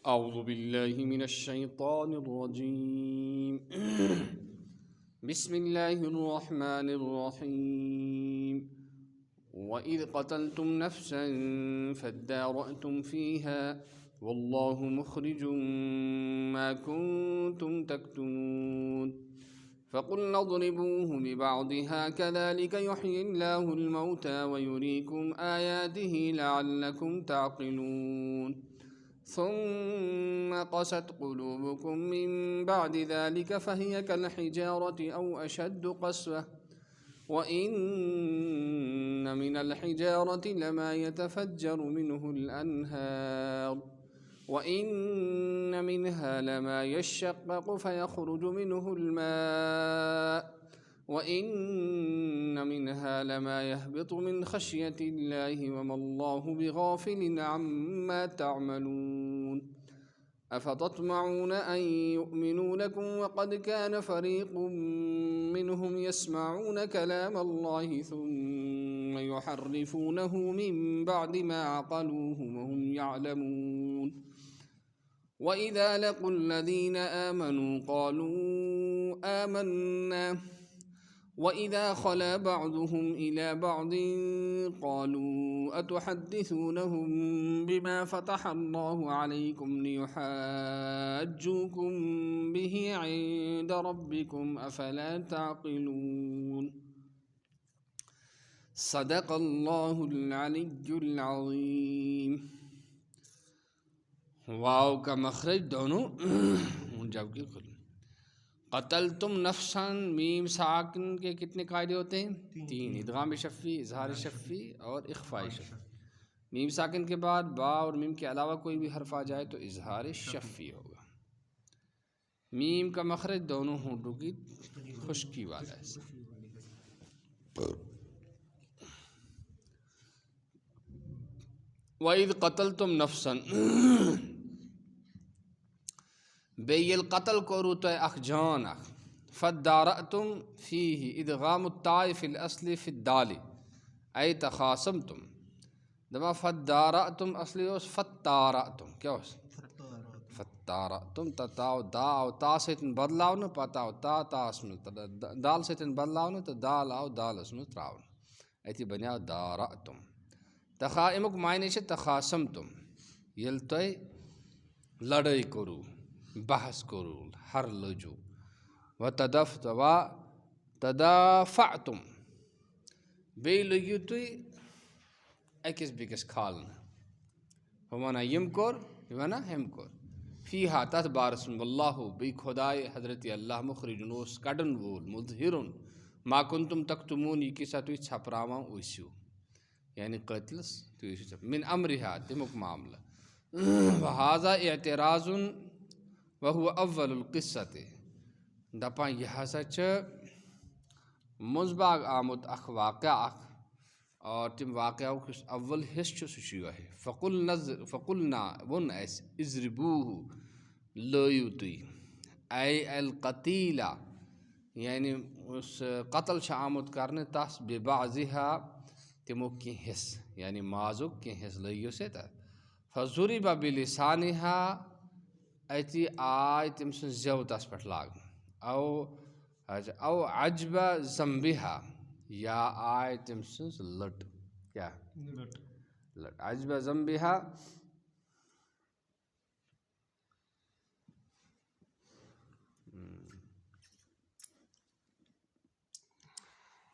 أعوذ بالله من الشيطان الرجيم بسم الله الرحمن الرحيم وإذ قتلتم نفسا فادارأتم فيها والله مخرج ما كنتم تكتمون فقلنا اضربوه ببعضها كذلك يحيي الله الموتى ويريكم آياته لعلكم تعقلون ثم قست قلوبكم من بعد ذلك فهي كالحجارة أو أشد قسوة وإن من الحجارة لما يتفجر منه الأنهار وإن منها لما يشقق فيخرج منه الماء وإن منها لما يهبط من خشية الله وما الله بغافل عما تعملون أفتطمعون أن يؤمنوا لكم وقد كان فريق منهم يسمعون كلام الله ثم يحرفونه من بعد ما عقلوه وهم يعلمون وإذا لقوا الذين آمنوا قالوا آمنا وإذا خلا بعضهم إلى بعض قالوا أتحدثونهم بما فتح الله عليكم ليحاجوكم به عند ربكم أفلا تعقلون صدق الله العلي العظيم। वाव का मखरज दोनों जबकि खुल कतल तुम नफ्सन मीम साकिन के कितने कायदे होते हैं? तीन। इदगाम शफ़ी, इजहार शफ़ी और इख्फाई शफ़ी। मीम साकिन के बाद बा और मीम के अलावा कोई भी हर्फ आ जाए तो इजहार शफ़ी होगा। मीम का मखरज दोनों होंठों की खुश्की वाला है। वइद कतल तुम नफ्सन बेयल कत्ल करू तो अख जान अख फद्दारअतुम फीही इदगाम ताइ फिल असली फिद्दाली ऐ तखासम तुम दमा फद्दारअतुम असली ओस फत्तारअतुम क्या ओस फत्तारअतुम तताव दा और ता से बदलाव न पताव ता तास में दाल से बदलाव न तो दाल आओ दाल उसमें त्राव ऐति बनिया दारअतुम तखा इमुक मायने से तखासम तुम यल तो लड़ाई करू बहस करू हर लजू व तदाफ़ा तुम बे लगियो तुई अकिस बिकस खालन वना यम कोर वना हम कोर फ़ी हा तथ बारस वल्लाहु बे खुदाए हज़रत अल्लाह मुखरिजुनोस कडन वोल मुज़हिरुन मा कुंतुम तक्तुमून ये किसा तुई छपरावा उस्यू यानी कत्लस तुई मिन अमरिहा तिमुक मामला वहाज़ा एतराज़ुन वह अव्वलुल क़िस्सते दपा यह सच मुज़बाग आमुद अख वाक़या अख और तिम वाक़या अव्वल हिस्स सुशियो है फ़कुलना वन ऐस इज़रिबूहु लोयु तुई ऐ अल क़तीला यानी उस कत्ल छ आमुद करने तस बेबाज़िहा तिमो की हिस्स यानी माजुक की हिस्स लोयु से त फ़ज़ुरिबा बिलिसानिहा ऐति आय तिम सुन ज़ेव तस पठ लाग औ अजबा ज़म्बिहा या आय तिम सुन लट क्या लट अजबा ज़म्बिहा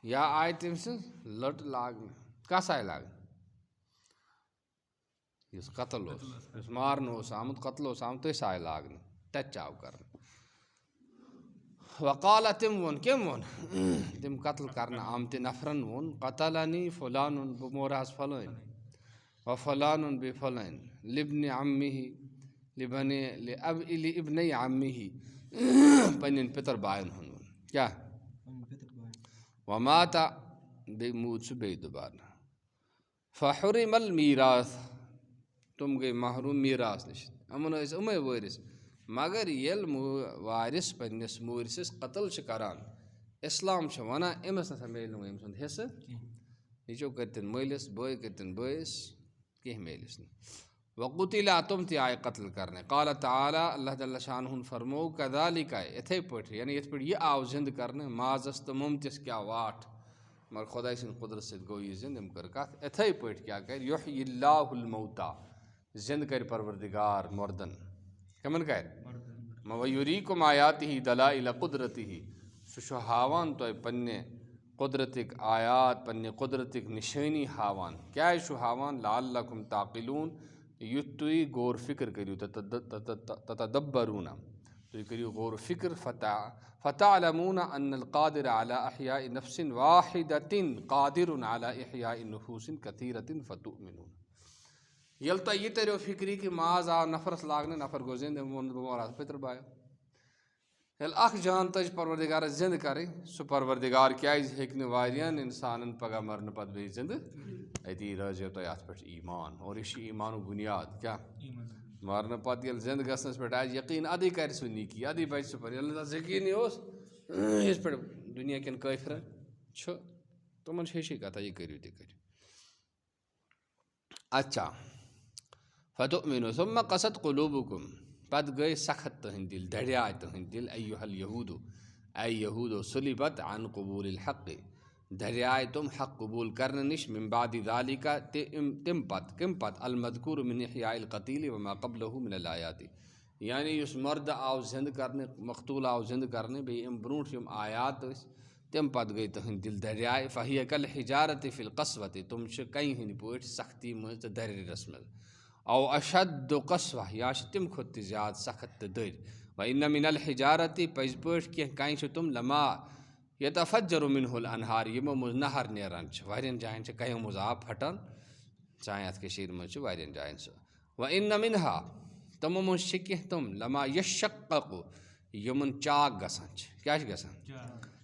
या आय तिम सुन लट लाग कस आय लाग इस कत्ल हो इस मारन हो सामुद कत्ल हो सामुद तो इस आय लागन टचाव करन वक़ाल तिम वन किम वन तिम कत्ल करना आमते नफरन वन कतलनी फलानुन बमोरास फलाइन व फलानुन बेफलाइन लिब्न अम्मिही लिबने ले अब इली इब्ने अम्मिही पनिन पितर बायन हुन क्या वमाता बेमूद से बेदुबाना फ़हुरिमल मीरास तुम गए महरूम मीरास नश अमन उमे वारिस मगर यल वारिस पन्नस मूरिस कत्ल करान इस्लाम वना अमस न मेल अम सुंद हिस्स नीचो करतन मलिस बोय करतन बोयस कह मेलिस वक़ुतिला तुम ति आए कत्ल करने। क़ाल तआला अल्लाह जल्ल शानुहु फरमो कज़ालिका इथे पठ यानी यथ पठ यह आव जिंद करने माजस्त मुमतिस क्या वाट मगर खुदा सिंह कुदरत से गो ये जिंद कर कत इथे पठ क्या कर युह्यिल्लाहुल मौता जिंद कर परवरदिगार मर्दन कमन कर वयुरीकुम आयातिही दलाइल कुदरतिही सु हावान तो पन्ने कुदरतिक आयात पन्ने कुदरतिक निशानी हावान क्या शु हावान लअल्लकुम ताक़िलून युथ तुई गौर फिक्र करियो ततदब्बरूना तुई करियो गौर फिक्र फ़तअलमूना अन्नल क़ादिर अला इह्याइ नफ्सिन वाहिदतिन क़ादिरुन अला इह्याइ नुफूसिन कसीरतिन फ़तुमिनून यल तो ये तेरे फिक्री कि माज आ नफरस लागने नफर गो जिंद मोराज पितर बायो यल अख जान तज परवरदिगार जिंद करे सु परवरदिगार क्या हेकने वारियन इंसान पगह मरन पद बे जिंद अति रज तो अत पे ईमान और यह ईमान बुनियाद क्या मरन पद यल जिंद गसनस पे आज यकीन अदी कर सु नीकी अदी बच सु पर यल यकीन इस पे दुनिया कन काफिरन छ तुमन हेशी कथा ये करियो ते कर अच्छा फ़तुमिनु सुम्मा क़सत क़ुलूबुकुम पद गए सख्त तहन दिल धड़िया तहन दिल अय्युहल यहूदु ऐ यहूदो सुलिबत अन क़बूलिल हक़ धड़ियाए तुम हक़ कबूल करने निश मिन बादि ज़ालिका तिम पद किम पद अल मज़कूर मिन इह्याइल क़तील व मा क़ब्लहु मिनल आयाति यानी उस मर्द आव जिंद करने मक़तूल आव जिंद करने बे इम ब्रूठ यम आयात तिम पद गई तहन दिल धड़ियाए फ़हिय कल हिजारत फ़िल क़स्वति तुम कहीं हन पठ सख्ती मज दर रस्म औ अशद कसवा या तिम खुद ज़्यादा सख्त दर व इन मिनल हिजारती पज पठ कह तुम लमा यतफ़ज्जरु मिन्हुल अनहार यमो मुझ नहर नेरान वारियन जायन कहीं मुझ आब फटान चाहे अत कशीर मज वारियन जायन व इन मिनहा तमो मुझ कह तुम लमा यशक्कु यमन चाक गसान क्या गसान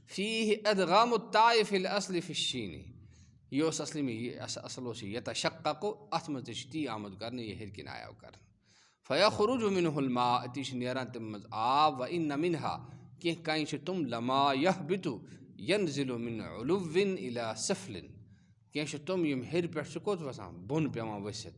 फ़ीह अदगामु ताइफ़िल असली फ़िश्शीनी ये असली में ये असलो से यतशक्कु अथ मज ती आमद करने ये हिरकिन आया कर फ़यख़रुजु मिन्हुल मा अतिश नेरान तम मज आब व इन मिनहा कहीं तुम लमा यहबितु यनज़िलु मिन उलुव्विन इला सफ़लिन कहीं तुम यम हिर पे कोत वसान बुन पेवान वसित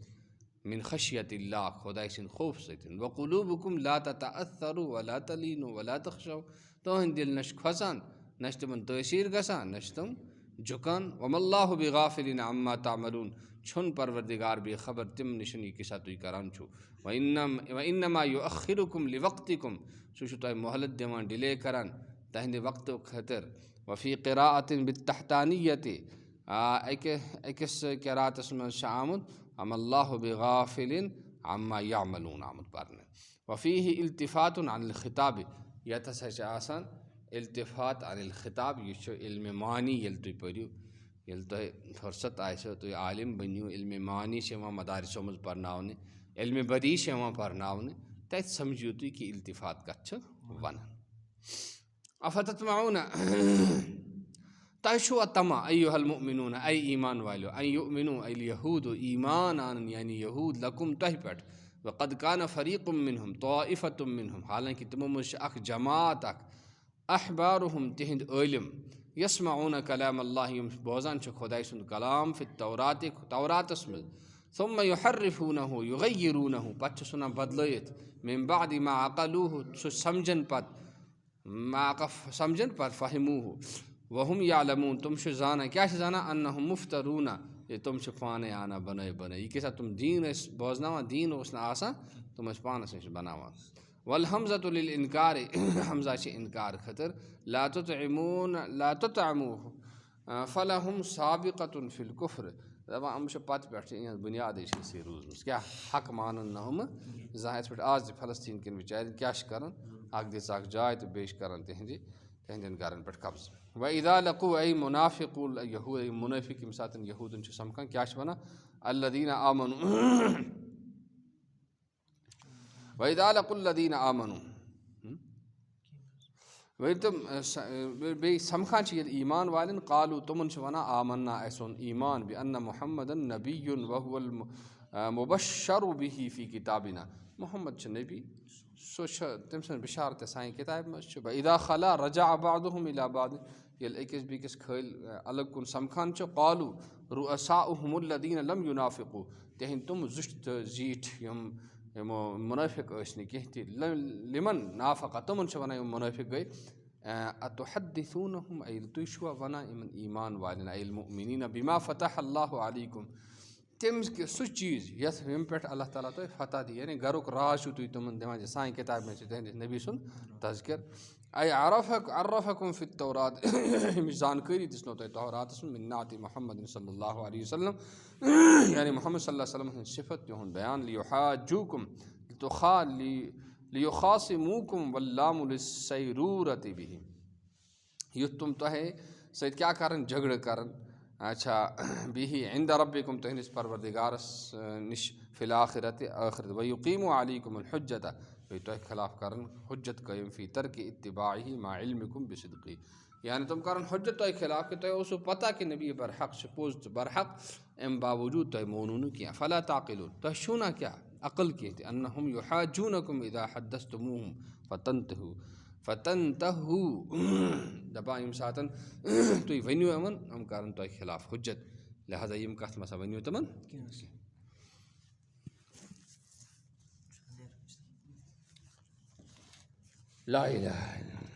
मिन खशियतिल्लाह खुदा सिन खौफ सतिन व क़ुलूबुकुम ला ततअस्सरु व ला तलीनु व ला तख़शौ तोहन दिल नश खसान नश तुमन तसीर गसान नश तुम झुकान वमल्लाहु बिगाफिलिन अम्मा तामलून छुन परवरदिगार बेखबर तिम निशनी के साथ करान छु व इन्नमा युअख्खिरुकुम लिवक्तिकुम सुशु तो मोहलत देवान डिले करान तहंदे वक्त खतर वफ़ी क़िराअतिन बित्तहतानियति एकस क़िराअत में शामुद अमल्लाहु बिगाफिलिन अम्मा यामलून आमद पारने वफ़ीहि इल्तिफ़ातुन अनिल ख़िताब यतसच आसान इल्तिफ़ात अनिल ख़िताब ये इल्म मानी यल तुई पढ़ियो यल तो फुर्सत आयसो तो आलिम बनियो इल्म मानी से वहाँ मदारिसों में पढ़नावने इल्म बदी से वहाँ पढ़नावने तय समझियो तुई कि इल्तिफ़ात कच्छ वन अफ़ततमाऊना तयशु तमा अय्युहल मुमिनून ऐ ईमान वालो ऐ युमिनु अल यहूद ईमान आन यानी यहूद लकुम तह पट वक़द कान फ़रीक़ुम मिनहुम ताइफ़तुम मिनहुम हालांकि तुम मुझ अख जमात अख अहबारुहुम तिहंद इल्म यस्मऊन कलाम अल्लाह यम बोजान छ खुदा सुन कलाम फित तौरात तौरातस में सुम्मा युहर्रिफूनहु युगय्यिरूनहु पछ सुना बदलयत मिन बाद मा अक़लूहु सु समझन पत मा समझन पत फ़हिमूहु वहुम यालमून तुम शु जाना क्या जाना अन्नहुम मुफ्तरूना ये तुम शु पाने आना बने बने ये के साथ तुम दीन बोझनावा दीन उसना आसा तुम पान से बनावा वल हमज़तु लिल इनकार हमज़ा से इनकार खतर ला तुतअमू फलहुम साबिक़तुन फिल कुफ्र दबा हम शु पत पे बुनियाद से रोज क्या हक मानन न हम जहाँ पे आज फलस्तीन के बिचार क्या करन अख दिस अख जाय तो बेश करन तहंदन गरन पे कब्ज़ व इदा लक़ू ऐ मुनाफिकुल यहूद मुनाफिक के साथ यहूदन समखन क्या बना अल्लदीना आमनु व इदा लक़ुल्लदीना आमनु वे तुम बे समखान ईमान वालन कालू तुमन वना आमन्ना ऐसोन ईमान बि अन्न मुहम्मदन नबियुन व हुवल मुबश्शरु बिही फ़ी किताबिना मोहम्मद छ नबी सो तम सन बिशारत साई किताब में इदा खला रजा बादुहुम इला बाद यल एकस बिकस खल अलग कुन समखान छ कालू रुअसाउहुमुल्लज़ीना लम युनाफ़िक़ू तिहंद तुम जुश्त जीठ यम यमो मुनाफिक ٲسۍ नہٕ कینٛہہ تہِ लिमन नाफ़क़ा تِمن چھِ وَنان یِم मुनाफिक گٔے أتحدثونهم تُہۍ چھُوا وَنان یِمن ایٖمان والٮ۪ن المؤمنیٖن بما فتح الله علیکم تٔمۍ سُہ چیٖز یَتھ ییٚمہِ پٮ۪ٹھ اللہ تعالیٰ تۄہہِ فتح دی یعنی گَرُک راز چھُو تُہۍ تِمن دِوان سانہِ کِتابہِ منٛز چھِ تُہنٛدِس نبی سُنٛد تذکِر عرفکم فی التورات اَمِچ زانکٲری دِژنو تۄہہِ توراتس منٛز من نعتِ محمد صلی اللہ علیہ وسلم یعنی محمد صلی اللہ علیہ وسلم ہٕنٛز صفت تِہُنٛد بیان لیُحاجوٗکُم لیُخاصموٗکُم واللامُ للسیرورۃ بِہِ یُتھ تِم تۄہہِ سۭتۍ کیٛاہ کَرَن جھگڑٕ کَرَن اچھا بِہِ عند ربکُم تُہنٛدِس پروردِگارَس نِش فی الآخرتِ ٲخرت ویقیٖموٗ علیکُم الحجۃ بیٚیہِ تۄہہِ خلاف کَرَن حجت قٲیِم فی ترکِ اتباعہ مع علمکُم بصدقی یعنی تِم کَرَن حجت تۄہہِ خلاف کہِ تۄہہِ اوسوُ پتہ کہِ نبی برحق چھِ پوٚز تہٕ برحق اَمہِ باوجوٗد تۄہہِ مونوٗ نہٕ کینٛہہ فلا تعقلوٗن تۄہہِ چھُو نا کیٛاہ عقل کینٛہہ تہِ انہم یحاجوٗنکُم اذا حدثتموٗہُم فتنتہوٗ دَپان ییٚمہِ ساتَن تُہۍ ؤنِو یِمن یِم کَرَن تۄہہِ خلاف حجت لہٰذا یِم کَتھ مَسا ؤنِو تِمن کینٛہہ لا الہ الا اللہ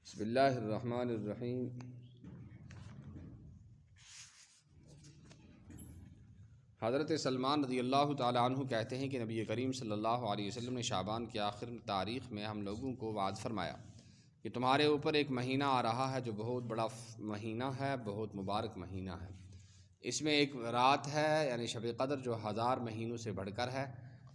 بسم اللہ الرحمن الرحیم حضرت سلمان رضی اللہ تعالیٰ عنہ کہتے ہیں کہ نبی کریم صلی اللہ علیہ وسلم نے شعبان کی آخر تاریخ میں ہم لوگوں کو وعظ فرمایا کہ تمہارے اوپر ایک مہینہ آ رہا ہے جو بہت بڑا مہینہ ہے، بہت مبارک مہینہ ہے، اس میں ایک رات ہے یعنی شب قدر جو 1000 مہینوں سے بڑھ کر ہے۔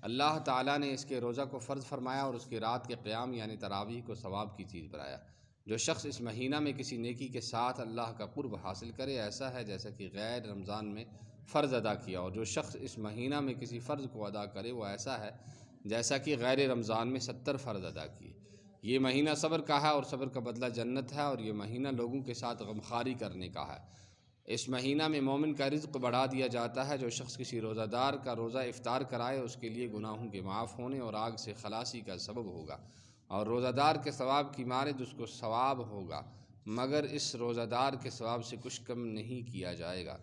اللہ تعالیٰ نے اس کے روزہ کو فرض فرمایا اور اس کی رات کے قیام یعنی تراویح کو ثواب کی چیز بنایا۔ جو شخص اس مہینہ میں کسی نیکی کے ساتھ اللہ کا قرب حاصل کرے ایسا ہے جیسا کہ غیر رمضان میں فرض ادا کیا، اور جو شخص اس مہینہ میں کسی فرض کو ادا کرے وہ ایسا ہے جیسا کہ غیر رمضان میں 70 فرض ادا کیے۔ یہ مہینہ صبر کا ہے اور صبر کا بدلہ جنت ہے، اور یہ مہینہ لوگوں کے ساتھ غمخواری کرنے کا ہے۔ اس مہینہ میں مومن کا رزق بڑھا دیا جاتا ہے۔ جو شخص کسی روزہ دار کا روزہ افطار کرائے اس کے لیے گناہوں کے معاف ہونے اور آگ سے خلاصی کا سبب ہوگا، اور روزہ دار کے ثواب کی مانند اس کو ثواب ہوگا، مگر اس روزہ دار کے ثواب سے کچھ کم نہیں کیا جائے گا۔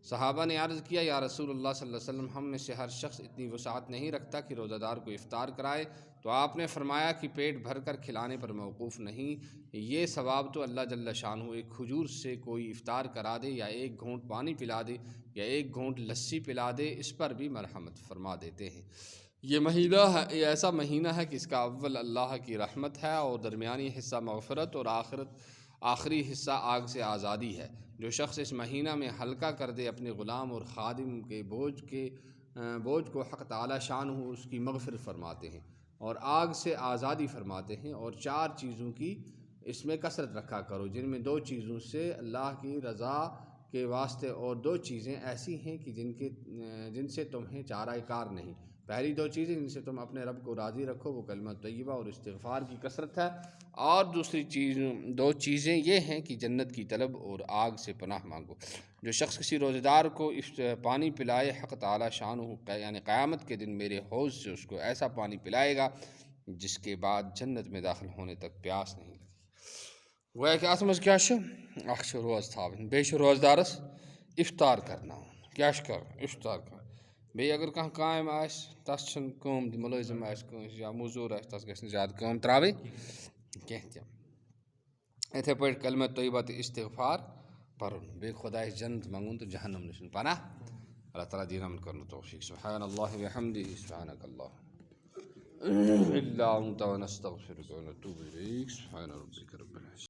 صحابہ نے عرض کیا یا رسول اللہ صلی اللہ علیہ وسلم، ہم میں سے ہر شخص اتنی وسعت نہیں رکھتا کہ روزہ دار کو افطار کرائے، تو آپ نے فرمایا کہ پیٹ بھر کر کھلانے پر موقوف نہیں، یہ ثواب تو اللہ جل شانہ ایک کھجور سے کوئی افطار کرا دے یا ایک گھونٹ پانی پلا دے یا ایک گھونٹ لسی پلا دے اس پر بھی مرحمت فرما دیتے ہیں۔ یہ ایسا مہینہ ہے کہ اس کا اول اللہ کی رحمت ہے اور درمیانی حصہ مغفرت اور آخری حصہ آگ سے آزادی ہے۔ جو شخص اس مہینہ میں ہلکا کر دے اپنے غلام اور خادم کے بوجھ کو حق تعالی شانہ اس کی مغفرت فرماتے ہیں اور آگ سے آزادی فرماتے ہیں۔ اور 4 چیزوں کی اس میں کثرت رکھا کرو، جن میں 2 چیزوں سے اللہ کی رضا کے واسطے اور 2 چیزیں ایسی ہیں کہ جن سے تمہیں چارہ کار نہیں۔ پہلی 2 چیزیں جن سے تم اپنے رب کو راضی رکھو وہ کلمہ طیبہ اور استغفار کی کثرت ہے، اور دوسری 2 چیزیں یہ ہیں کہ جنت کی طلب اور آگ سے پناہ مانگو۔ جو شخص کسی روزہ دار کو پانی پلائے حق تعالی شانہ یعنی قیامت کے دن میرے حوض سے اس کو ایسا پانی پلائے گا جس کے بعد جنت میں داخل ہونے تک پیاس نہیں لگی۔ گویا کہ اتھ منٛز کیاہ چھُ اکھ چھُ روزٕ تھاوٕنۍ، بیٚیہِ چھُ روزدارس افطار کرناوُن، کیاہ چھُ کرُن افطار کرُن۔ بیٚیہِ اگر کانٛہہ کامہِ آسہِ تس چھُنہٕ کٲم مُلٲزِم آسہِ کٲنٛسہِ یا موٚزوٗر آسہِ تس گژھِ نہٕ زیادٕ کٲم ترٛاوٕنۍ کینٛہہ تہِ۔ یِتھَے پٲٹھۍ کلمہ طیبہ تہٕ استغفار پرُن، بیٚیہِ خۄدایس جنت منٛگُن تہٕ جہنم نِش پناہ۔ اللہ تعالیٰ دِیِن یِمن کرنُک توفیٖق۔ سبحان اللہ وبحمدہ سبحانک اللہم الا انت ونستغفرک ونتوب الیک۔ سبحان ربک رب العزة